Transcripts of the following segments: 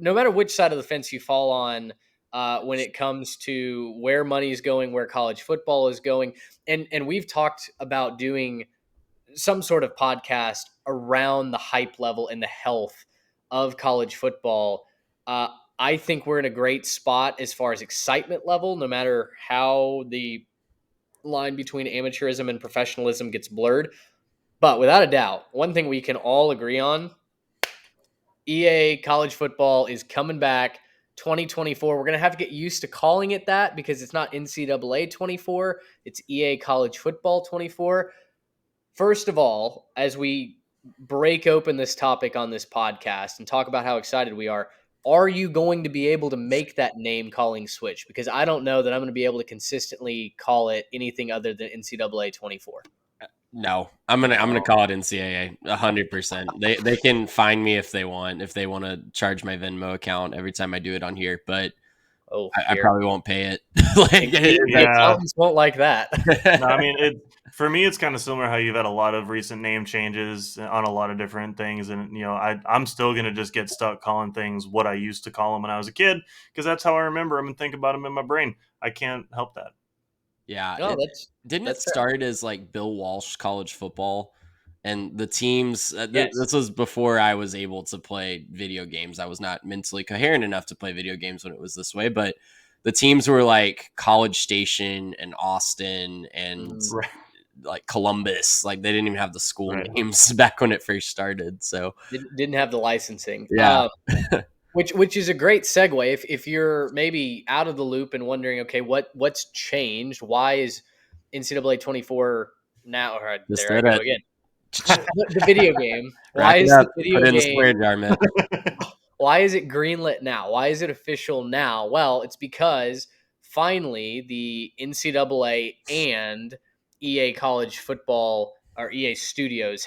no matter which side of the fence you fall on, when it comes to where money is going, where college football is going, and we've talked about doing some sort of podcast around the hype level and the health of college football. Uh, I think we're in a great spot as far as excitement level, no matter how the line between amateurism and professionalism gets blurred. But without a doubt, one thing we can all agree on: EA college football is coming back 2024. We're going to have to get used to calling it that because it's not NCAA 24, it's EA college football 24. First of all, as we break open this topic on this podcast and talk about how excited we are you going to be able to make that name calling switch? Because I don't know that I'm going to be able to consistently call it anything other than NCAA 24. No, I'm gonna call it NCAA 100%. They can find me if they want to charge my Venmo account every time I do it on here, but I probably won't pay it. Accountants won't like that. No, I mean, for me, it's kind of similar how you've had a lot of recent name changes on a lot of different things, and I'm still gonna just get stuck calling things what I used to call them when I was a kid because that's how I remember them and think about them in my brain. I can't help that. Yeah, No, it start as like Bill Walsh college football, and the teams. This was before I was able to play video games. I was not mentally coherent enough to play video games when it was this way, but the teams were like College Station and Austin and like Columbus. Like they didn't even have the school names back when it first started. So didn't have the licensing. Yeah. Which is a great segue if you're maybe out of the loop and wondering, okay, what's changed? Why is NCAA 24 now? Or there I go again. The video game. Why is the video game? Why is it greenlit now? Why is it official now? Well, it's because finally the NCAA and EA College Football or EA Studios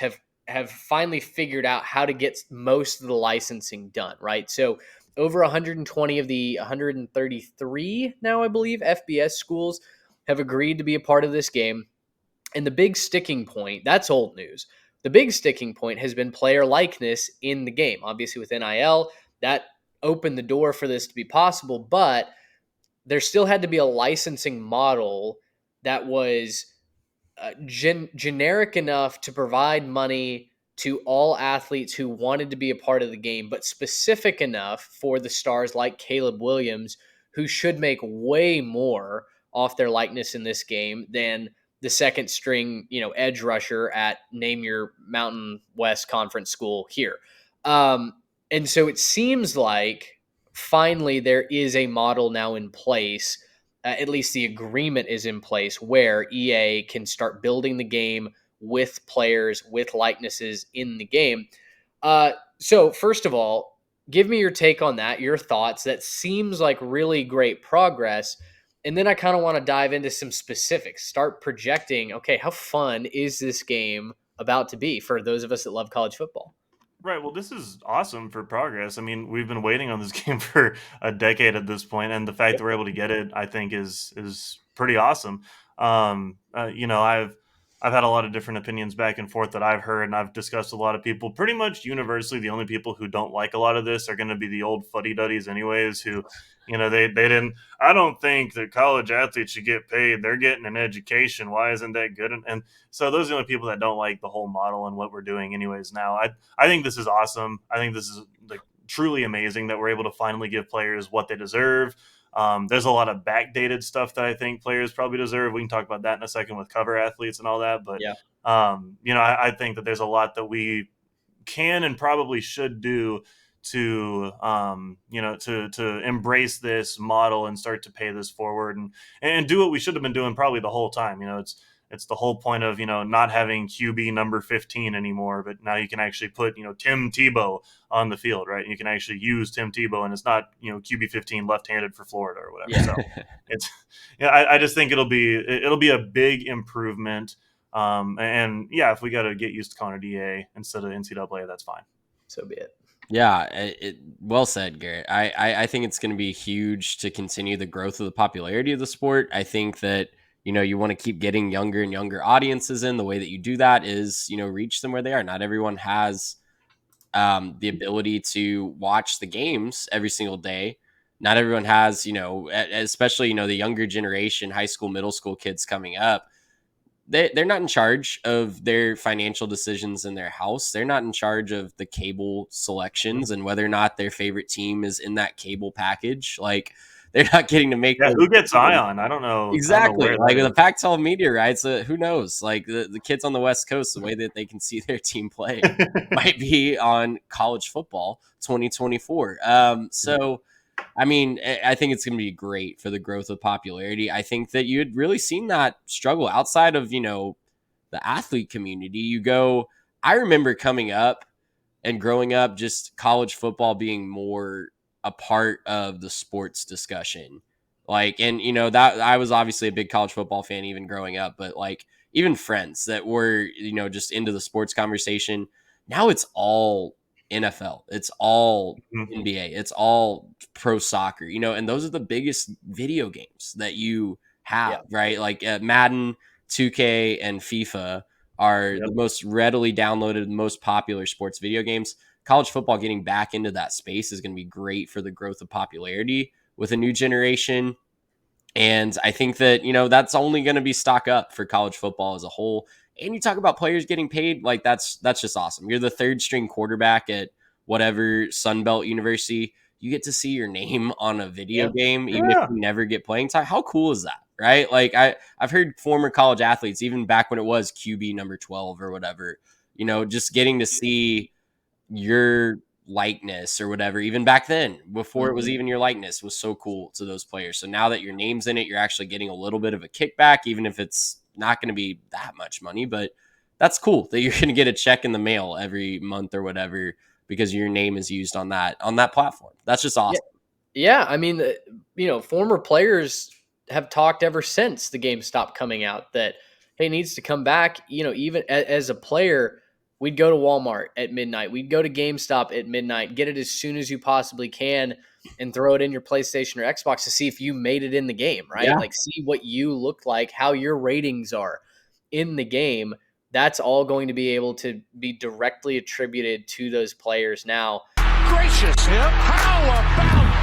have finally figured out how to get most of the licensing done, right? So over 120 of the 133 now, I believe, FBS schools have agreed to be a part of this game. And the big sticking point, that's old news. The big sticking point has been player likeness in the game. Obviously with NIL, that opened the door for this to be possible, but there still had to be a licensing model that was generic enough to provide money to all athletes who wanted to be a part of the game, but specific enough for the stars like Caleb Williams, who should make way more off their likeness in this game than the second string, edge rusher at name your Mountain West Conference school here. And so it seems like finally there is a model now in place. At least the agreement is in place where EA can start building the game with players, with likenesses in the game. So first of all, give me your take on that, your thoughts. That seems like really great progress. And then I kind of want to dive into some specifics, start projecting, okay, how fun is this game about to be for those of us that love college football? Right. Well, this is awesome for progress. I mean, we've been waiting on this game for a decade at this point, and the fact that we're able to get it, I think, is pretty awesome. I've had a lot of different opinions back and forth that I've heard, and I've discussed with a lot of people. Pretty much universally, the only people who don't like a lot of this are going to be the old fuddy duddies, anyways. Who, they didn't. I don't think that college athletes should get paid. They're getting an education. Why isn't that good? And so those are the only people that don't like the whole model and what we're doing, anyways. Now, I think this is awesome. I think this is like truly amazing that we're able to finally give players what they deserve. There's a lot of backdated stuff that I think players probably deserve. We can talk about that in a second with cover athletes and all that. But, I think that there's a lot that we can and probably should do to embrace this model and start to pay this forward and do what we should have been doing probably the whole time. It's the whole point of not having QB number 15 anymore, but now you can actually put Tim Tebow on the field, right? You can actually use Tim Tebow, and it's not QB 15 left-handed for Florida or whatever. Yeah. So it's I just think it'll be a big improvement. If we got to get used to calling it EA instead of NCAA, that's fine. So be it. Yeah, well said, Garrett. I think it's going to be huge to continue the growth of the popularity of the sport. I think that you want to keep getting younger and younger audiences in. The way that you do that is, reach them where they are. Not everyone has the ability to watch the games every single day. Not everyone has, especially, the younger generation, high school, middle school kids coming up. They're not in charge of their financial decisions in their house. They're not in charge of the cable selections and whether or not their favorite team is in that cable package. Like, they're not getting to make who gets Ion? I don't know. Exactly. I don't know like the Pac-12 media rights, who knows? Like the kids on the West Coast, the way that they can see their team play might be on college football 2024. So, I mean, I think it's going to be great for the growth of popularity. I think that you had really seen that struggle outside of, the athlete community. I remember coming up and growing up, just college football being more a part of the sports discussion. That I was obviously a big college football fan even growing up, but like even friends that were, just into the sports conversation. Now it's all NFL. It's all NBA. It's all pro soccer, and those are the biggest video games that you have, right? Like Madden, 2K, and FIFA are the most readily downloaded, most popular sports video games. College football getting back into that space is going to be great for the growth of popularity with a new generation. And I think that, that's only going to be stock up for college football as a whole. And you talk about players getting paid, like that's just awesome. You're the third string quarterback at whatever Sunbelt University. You get to see your name on a video game, even if you never get playing time. How cool is that? Right? Like I've heard former college athletes, even back when it was QB number 12 or whatever, just getting to see your likeness or whatever, even back then, before it was even your likeness, was so cool to those players. So now that your name's in it, you're actually getting a little bit of a kickback, even if it's not going to be that much money, but that's cool that you're going to get a check in the mail every month or whatever, because your name is used on that platform. That's just awesome. Yeah. I mean, former players have talked ever since the game stopped coming out that, hey, it needs to come back. Even as a player, we'd go to Walmart at midnight. We'd go to GameStop at midnight, get it as soon as you possibly can, and throw it in your PlayStation or Xbox to see if you made it in the game, right? Yeah. Like, see what you look like, how your ratings are in the game. That's all going to be able to be directly attributed to those players now. Gracious him! How about